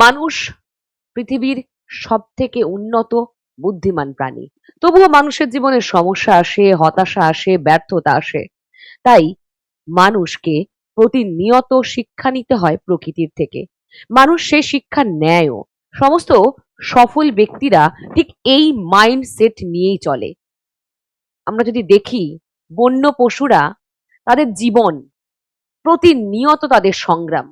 মানুষ পৃথিবীর সবথেকে উন্নত বুদ্ধিমান প্রাণী। তবুও মানুষের জীবনে সমস্যা আসে, হতাশা আসে, ব্যর্থতা আসে। তাই মানুষকে প্রতিনিয়ত শিক্ষা নিতে হয় প্রকৃতির থেকে। মানুষ সেই শিক্ষা নেয়ও। সমস্ত সফল ব্যক্তিরা ঠিক এই মাইন্ডসেট নিয়েই চলে। আমরা যদি দেখি বন্য পশুরা, তাদের জীবন, প্রতিনিয়ত তাদের সংগ্রাম,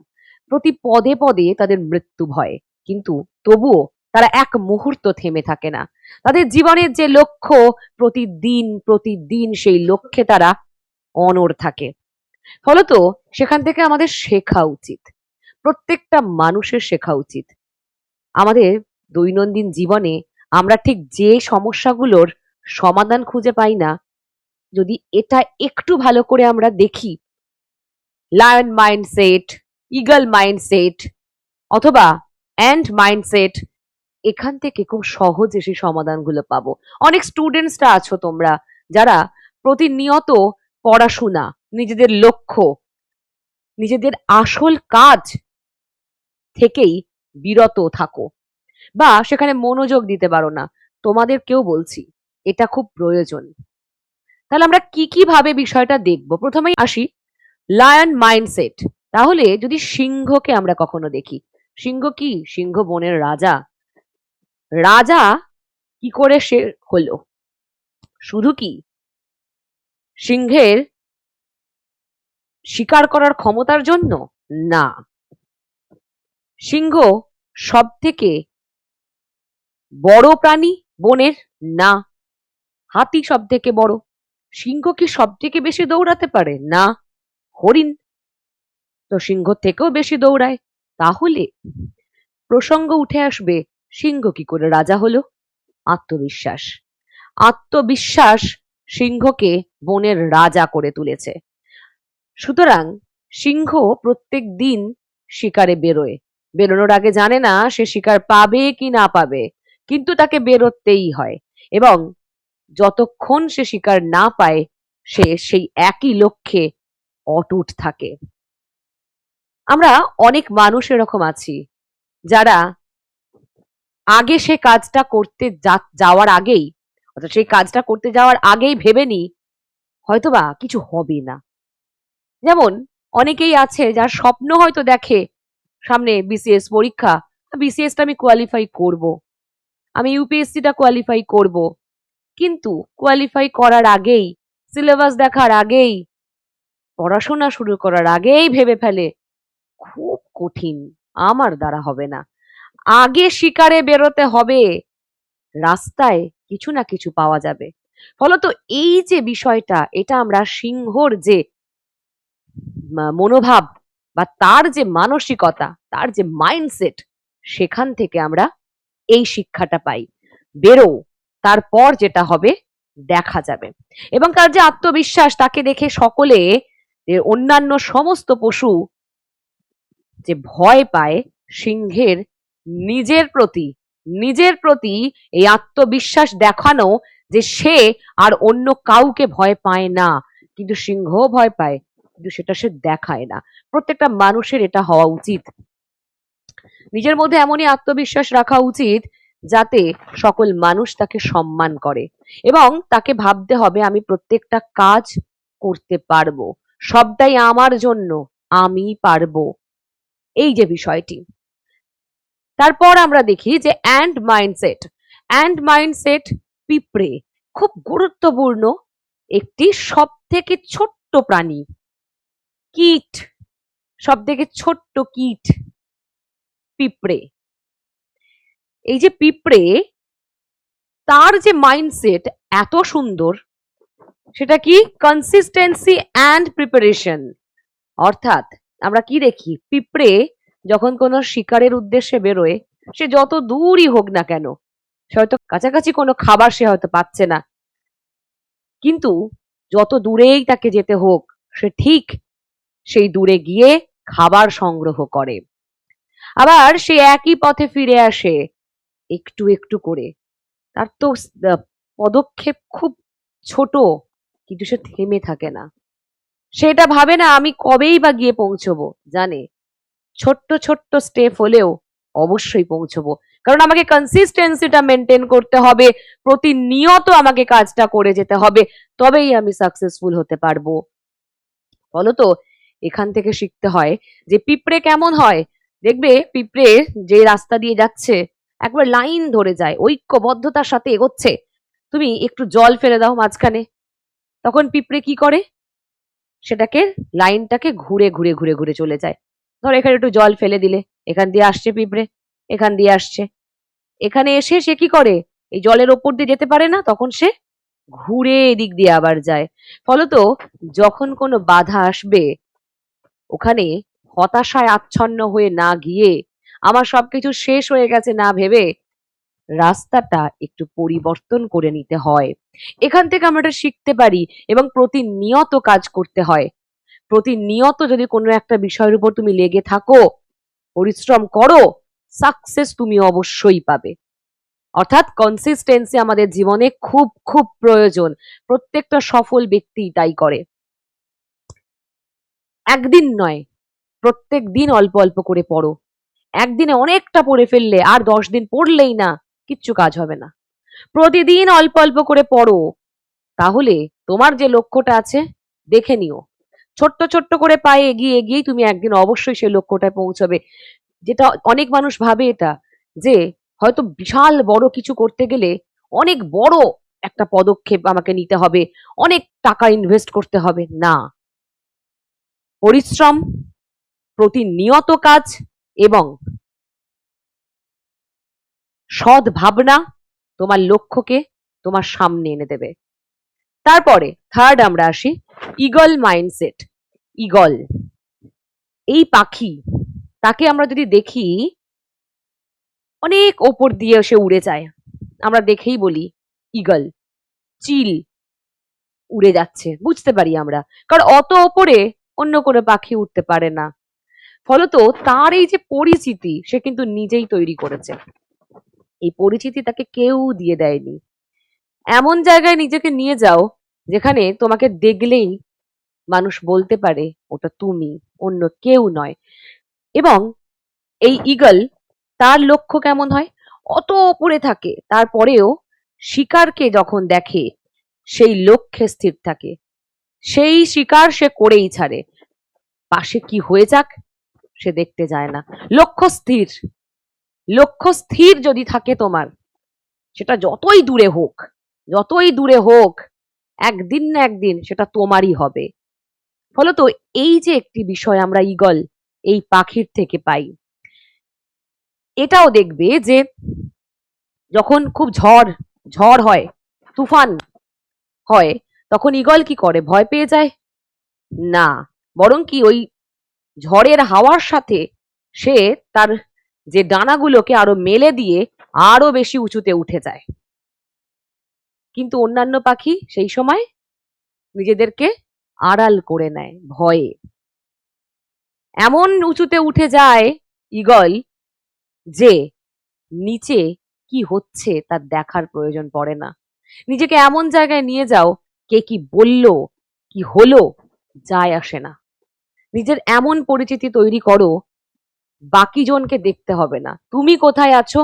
প্রতি পদে পদে তাদের মৃত্যু ভয়, কিন্তু তবুও তারা এক মুহূর্ত থেমে থাকে না। তাদের জীবনের যে লক্ষ্য, প্রতিদিন প্রতিদিন সেই লক্ষ্যে তারা অনড় থাকে। ফলত সেখান থেকে আমাদের শেখা উচিত, প্রত্যেকটা মানুষের শেখা উচিত। আমাদের দৈনন্দিন জীবনে আমরা ঠিক যে সমস্যাগুলোর সমাধান খুঁজে পাই না, যদি এটা একটু ভালো করে আমরা দেখি, লায়ন মাইন্ডসেট, ইগল মাইন্ডসেট অথবা অ্যান্ট মাইন্ডসেট, এখান থেকে খুব সহজে সেই সমাধানগুলো পাবো। অনেক স্টুডেন্টসরা আছো তোমরা, যারা প্রতিনিয়ত পড়াশোনা, নিজেদের লক্ষ্য, নিজেদের আসল কাজ থেকেই বিরত থাকো বা সেখানে মনোযোগ দিতে পারো না। তোমাদেরকেও বলছি, এটা খুব প্রয়োজন। তাহলে আমরা কি ভাবে বিষয়টা দেখবো? প্রথমেই আসি লায়ন মাইন্ডসেট। তাহলে যদি সিংহকে আমরা কখনো দেখি, সিংহ কি? সিংহ বনের রাজা। রাজা কি করে সে হলো? শুধু কি সিংহের শিকার করার ক্ষমতার জন্য? না। সিংহ সব থেকে বড় প্রাণী বনের? না। হাতি সব থেকে বড়। সিংহ কি সব থেকে বেশি দৌড়াতে পারে? না। হরিণ তো সিংহ থেকেও বেশি দৌড়ায়। তাহলে প্রসঙ্গ উঠে আসবে, সিংহ কি করে রাজা হলো? আত্মবিশ্বাস। আত্মবিশ্বাস সিংহকে বনের রাজা করে তুলেছে। সুতরাং সিংহ প্রত্যেক দিন শিকারে বেরোয়। বেরোনোর আগে জানে না সে শিকার পাবে কি না পাবে, কিন্তু তাকে বেরোতেই হয়। এবং যতক্ষণ সে শিকার না পায়, সে সেই একই লক্ষ্যে অটুট থাকে। আমরা অনেক মানুষ এরকম আছি, যারা আগে সে কাজটা করতে যাওয়ার আগেই, অর্থাৎ সেই কাজটা করতে যাওয়ার আগেই ভেবে নি হয়তোবা কিছু হবে না। যেমন অনেকেই আছে যার স্বপ্ন হয়তো দেখে সামনে বিসিএস পরীক্ষা, বিসিএসটা আমি কোয়ালিফাই করব, আমি ইউপিএসসিটা কোয়ালিফাই করব, কিন্তু কোয়ালিফাই করার আগেই, সিলেবাস দেখার আগেই, পড়াশোনা শুরু করার আগেই ভেবে ফেলে খুব কঠিন, আমার দ্বারা হবে না। আগে শিকারে বেরোতে হবে, রাস্তায় কিছু না কিছু পাওয়া যাবে। ফলত এই যে বিষয়টা, এটা আমরা সিংহর যে মনোভাব বা তার যে মানসিকতা, তার যে মাইন্ডসেট, সেখান থেকে আমরা এই শিক্ষাটা পাই। বেরো, তারপর যেটা হবে দেখা যাবে। এবং তার যে আত্মবিশ্বাস, তাকে দেখে সকলে, অন্যান্য সমস্ত পশু যে ভয় পায়, সিংহের নিজের প্রতি এই আত্মবিশ্বাস দেখানো যে সে আর অন্য কাউকে ভয় পায় না, কিন্তু সিংহ ভয় পায়, কিন্তু সেটা সে দেখায় না। প্রত্যেকটা মানুষের এটা হওয়া উচিত। নিজের মধ্যে এমনই আত্মবিশ্বাস রাখা উচিত যাতে সকল মানুষ তাকে সম্মান করে, এবং তাকে ভাবতে হবে আমি প্রত্যেকটা কাজ করতে পারবো, সবটাই আমার জন্য, আমি পারবো, এই যে বিষয়টি। তারপর আমরা দেখি যে অ্যান্ট মাইন্ডসেট। অ্যান্ট মাইন্ডসেট পিঁপড়ে, খুব গুরুত্বপূর্ণ একটি সব থেকে ছোট্ট প্রাণী, কীট, সব থেকে ছোট্ট কীট পিঁপড়ে। এই যে পিঁপড়ে, তার যে মাইন্ডসেট এত সুন্দর, সেটা কি? Consistency and preparation. অর্থাৎ আমরা কি দেখি, পিঁপড়ে যখন কোনো শিকারের উদ্দেশ্যে বেরোয়, সে যত দূরই হোক না কেন, সে হয়তো কাছাকাছি কোনো খাবার সে হয়তো পাচ্ছে না, কিন্তু যত দূরেই তাকে যেতে হোক, সে ঠিক সেই দূরে গিয়ে খাবার সংগ্রহ করে। আবার সে একই পথে ফিরে আসে একটু একটু করে। তার তো পদক্ষেপ খুব ছোট, কিন্তু সে থেমে থাকে না। সেটা ভাবে না আমি কবেই বা গিয়ে পৌঁছবো, জানে ছোট্ট ছোট্ট স্টেপ হলেও অবশ্যই পৌঁছবো। কারণ আমাকে কনসিস্টেন্সিটা মেনটেন করতে হবে, প্রতিনিয়ত আমাকে কাজটা করে যেতে হবে, তবেই আমি সাকসেসফুল হতে পারবো। বলতো, এখান থেকে শিখতে হয় যে পিঁপড়ে কেমন হয়। দেখবে পিঁপড়ে যে রাস্তা দিয়ে যাচ্ছে একবার লাইন ধরে যায়, ঐক্যবদ্ধতার সাথে এগোচ্ছে। তুমি একটু জল ফেলে দাও মাঝখানে, তখন পিঁপড়ে কি করে, সেটাকে লাইনটাকে ঘুরে ঘুরে ঘুরে ঘুরে চলে যায়। ধর এখানে একটু জল ফেলে দিলে, এখান দিয়ে আসছে পিঁপড়ে, এখান দিয়ে আসছে, এখানে এসে সে কি করে, এই জলের ওপর দিয়ে যেতে পারে না, তখন সে ঘুরে এদিক দিয়ে আবার যায়। ফলত যখন কোনো বাধা আসবে, ওখানে হতাশায় আচ্ছন্ন হয়ে না গিয়ে, আমার সবকিছু শেষ হয়ে গেছে না ভেবে, রাস্তাটা একটু পরিবর্তন করে নিতে হয়। এখান থেকে আমরা এটা শিখতে পারি এবং প্রতিনিয়ত কাজ করতে হয়। প্রতিনিয়ত যদি কোনো একটা বিষয়ের উপর তুমি লেগে থাকো, পরিশ্রম করো, সাকসেস তুমি অবশ্যই পাবে। অর্থাৎ কনসিস্টেন্সি আমাদের জীবনে খুব খুব প্রয়োজন। প্রত্যেকটা সফল ব্যক্তি তাই করে। একদিন নয়, প্রত্যেক দিন অল্প অল্প করে পড়ো। একদিনে অনেকটা পড়ে ফেললে আর 10 দিন পড়লেই না, কিচ্ছু কাজ হবে না। প্রতিদিন অল্প অল্প করে পড়ো, তাহলে তোমার যে লক্ষ্যটা আছে দেখে নিও, ছোট্ট ছোট্ট করে পায়ে এগিয়ে এগিয়েই তুমি একদিন অবশ্যই সেই লক্ষ্যটায় পৌঁছবে। যেটা অনেক মানুষ ভাবে এটা, যে হয়তো বিশাল বড় কিছু করতে গেলে অনেক বড় একটা পদক্ষেপ আমাকে নিতে হবে, অনেক টাকা ইনভেস্ট করতে হবে। না, পরিশ্রম, প্রতিনিয়ত কাজ এবং সৎ ভাবনা তোমার লক্ষ্যকে তোমার সামনে এনে দেবে। তারপরে থার্ড আমরা আসি, ইগল মাইন্ডসেট। ইগল, এই পাখি, তাকে আমরা যদি দেখি অনেক ওপর দিয়ে সে উড়ে যায়, আমরা দেখেই বলি ইগল, চিল, উড়ে যাচ্ছে, বুঝতে পারি আমরা, কারণ অত ওপরে অন্য কোনো পাখি উঠতে পারে না। ফলত তার এই যে পরিচিতি সে কিন্তু নিজেই তৈরি করেছে, এই পরিচিতি তাকে কেউ দিয়ে দেয়নি। এমন জায়গায় নিজেকে নিয়ে যাও যেখানে তোমাকে দেখলেই মানুষ বলতে পারে ওটা তুমি, অন্য কেউ নয়। এবং এই ঈগল, তার লক্ষ্য কেমন হয়, অত উপরে থাকে, তারপরেও শিকারকে যখন দেখে সেই লক্ষ্যে স্থির থাকে, সেই শিকার সে করেই ছাড়ে, পাশে কি হয়ে যাক সে দেখতে যায় না। লক্ষ্য স্থির, লক্ষ্য স্থির যদি থাকে তোমার, সেটা যতই দূরে হোক, যতই দূরে হোক, একদিন না একদিন সেটা তোমারই হবে। ফলত এই যে একটি বিষয় আমরা ঈগল, এই পাখির থেকে পাই। এটাও দেখবে যে যখন খুব ঝড় ঝড় হয়, তুফান হয়, তখন ঈগল কি করে, ভয় পেয়ে যায় না, বরং কি ওই ঝড়ের হাওয়ার সাথে সে তার যে ডানাগুলোকে আরো মেলে দিয়ে আরো বেশি উঁচুতে উঠে যায়। কিন্তু অন্যান্য পাখি সেই সময় নিজেদেরকে আড়াল করে নেয় ভয়ে, এমন উঁচুতে উঠে যায় ঈগল যে নিচে কি হচ্ছে তার দেখার প্রয়োজন পড়ে না। নিজেকে এমন জায়গায় নিয়ে যাও, কে কি বলল, কি হলো, যায় আসে না। নিজের এমন পরিচিতি তৈরি করো, বাকি জনকে দেখতে হবে না, তুমি কোথায় আছো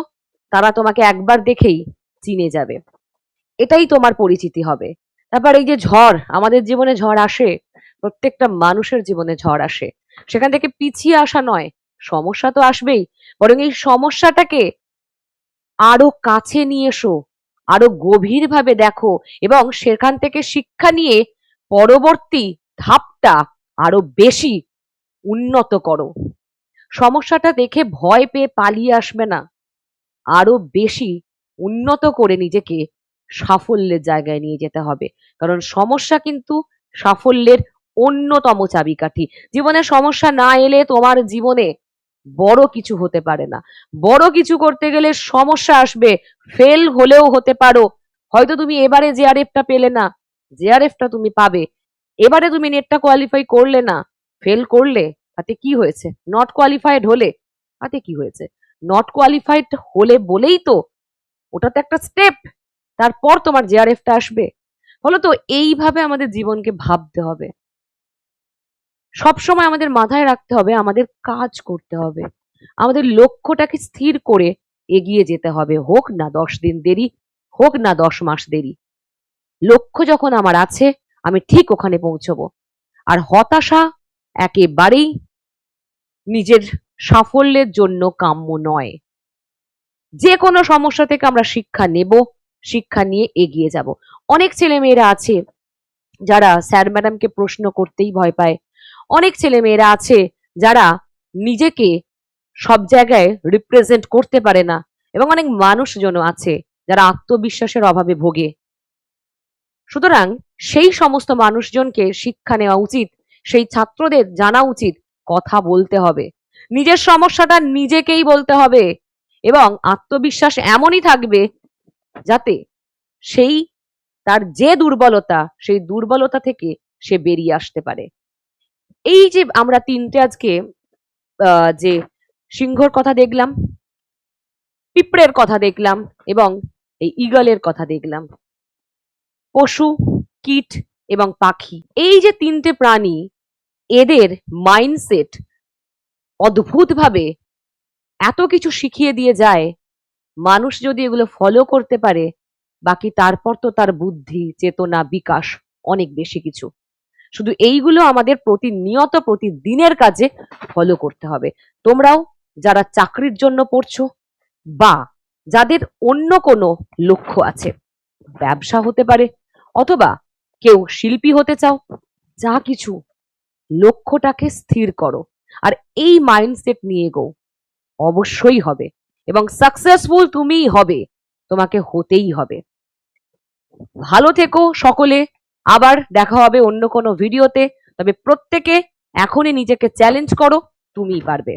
তারা তোমাকে একবার দেখেই চিনে যাবে, এটাই তোমার পরিচিতি হবে। তারপর এই যে ঝড়, আমাদের জীবনে ঝড় আসে, প্রত্যেকটা মানুষের জীবনে ঝড় আসে, সেখান থেকে পিছিয়ে আসা নয়, সমস্যা তো আসবেই, বরং এই সমস্যাটাকে আরো কাছে নিয়ে এসো, আরো গভীরভাবে দেখো এবং সেখান থেকে শিক্ষা নিয়ে পরবর্তী ধাপটা আরো বেশি উন্নত করো। সমস্যাটা দেখে ভয় পেয়ে পালিয়ে আসবে না, আরো বেশি উন্নত করে নিজেকে সাফল্যের জায়গায় নিয়ে যেতে হবে। কারণ সমস্যা কিন্তু সাফল্যের অন্যতম চাবিকাঠি। জীবনে সমস্যা না এলে তোমার জীবনে বড় কিছু হতে পারে না। বড় কিছু করতে গেলে সমস্যা আসবে, ফেল হলেও হতে পারো। হয়তো তুমি এবারে জেআরএফটা পেলে না, জেআরএফটা তুমি পাবে। এবারে তুমি নেটটা কোয়ালিফাই করলে না, ফেল করলে, তাতে কি হয়েছে? নট কোয়ালিফাইড হলে তাতে কি হয়েছে? নট কোয়ালিফাইড হলে বলেই তো, ওটা তো একটা স্টেপ, তারপর তোমার জেআরএফটা আসবে। ফলত এইভাবে আমাদের জীবনকে ভাবতে হবে, সবসময় আমাদের মাথায় রাখতে হবে আমাদের কাজ করতে হবে। আমাদের লক্ষ্যটাকে স্থির করে এগিয়ে যেতে হবে, হোক না 10 দিন দেরি, হোক না 10 মাস দেরি। লক্ষ্য যখন আমার আছে, আমি ঠিক ওখানে পৌঁছবো। আর হতাশা একেবারেই নিজের সাফল্যের জন্য কাম্য নয়। যে কোনো সমস্যা থেকে আমরা শিক্ষা নেব, শিক্ষা নিয়ে এগিয়ে যাব। অনেক ছেলেমেয়েরা আছে যারা স্যার ম্যাডামকে প্রশ্ন করতেই ভয় পায়। অনেক ছেলেমেয়েরা আছে যারা নিজেকে সব জায়গায় রিপ্রেজেন্ট করতে পারে না, এবং অনেক মানুষজনও আছে যারা আত্মবিশ্বাসের অভাবে ভোগে। সুতরাং সেই সমস্ত মানুষজনকে শিক্ষা নেওয়া উচিত, সেই ছাত্রদের জানা উচিত কথা বলতে হবে, নিজের সমস্যাটা নিজেকেই বলতে হবে, এবং আত্মবিশ্বাস এমনই থাকবে যাতে সেই তার যে দুর্বলতা, সেই দুর্বলতা থেকে সে বেরিয়ে আসতে পারে। এই যে আমরা তিনটে আজকে যে সিংহর কথা দেখলাম, পিঁপড়ের কথা দেখলাম, এবং এই ঈগলের কথা দেখলাম, পশু, কীট এবং পাখি, এই যে তিনটে প্রাণী, এদের মাইন্ডসেট অদ্ভুতভাবে এত কিছু শিখিয়ে দিয়ে যায়। মানুষ যদি এগুলো ফলো করতে পারে, বাকি তারপর তো তার বুদ্ধি, চেতনা, বিকাশ অনেক বেশি কিছু। শুধু এইগুলো আমাদের প্রতিনিয়ত প্রতিদিনের কাজে ফলো করতে হবে। তোমরাও যারা চাকরির জন্য পড়ছো, বা যাদের অন্য কোনো লক্ষ্য আছে, ব্যবসা হতে পারে, অথবা কেউ শিল্পী হতে চাও, যা কিছু, লক্ষ্যটাকে স্থির করো আর এই মাইন্ডসেট নিয়ে এগো, অবশ্যই হবে, এবং সাকসেসফুল তুমিই হবে, তোমাকে হতেই হবে। ভালো থেকো সকলে, আবার দেখা হবে অন্য কোনো ভিডিওতে। তবে প্রত্যেকে এখনই নিজেকে চ্যালেঞ্জ করো, তুমিই পারবে।